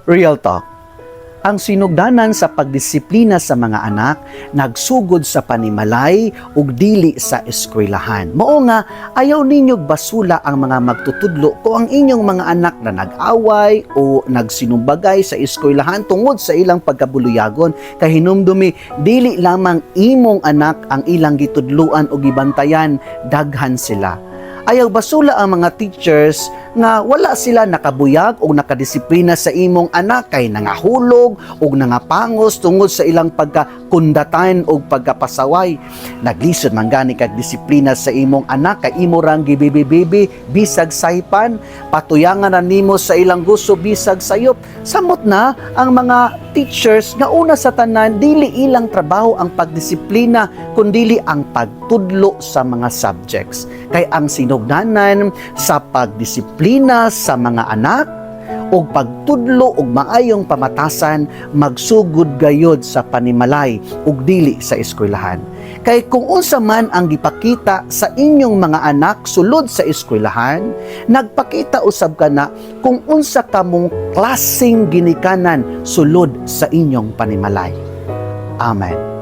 Real talk. Ang sinugdanan sa pagdisiplina sa mga anak nagsugod sa panimalay ug dili sa eskwelahan. Mao nga ayaw ninyog basula ang mga magtutudlo kung ang inyong mga anak na nag-away o nagsinumbagay sa eskwelahan tungod sa ilang pagkabuluyagon. Kay hinumdumi dili lamang imong anak ang ilang gitudluan o gibantayan, daghan sila. Ayaw basula ang mga teachers nga wala sila nakabuyag o nakadisiplina sa imong anak kay nangahulog o nangapangos tungod sa ilang pagkakundatan o pagkapasaway. Naglisod man gani kag disiplina sa imong anak kay imo rang gibibibibi bisag saypan, patuyangan na nimo sa ilang gusto bisag sayop. Samot na ang mga teachers nga una sa tanan dili ilang trabaho ang pagdisiplina kundi ang pagtudlo sa mga subjects. Kay ang sinugdanan sa pagdisiplina sa mga anak o pagtudlo og maayong pamatasan magsugod gayod sa panimalay ug dili sa eskwelahan. Kay kung unsa man ang gipakita sa inyong mga anak sulod sa eskwelahan, nagpakita usab kana kung unsa kamong klaseng ginikanan sulod sa inyong panimalay. Amen.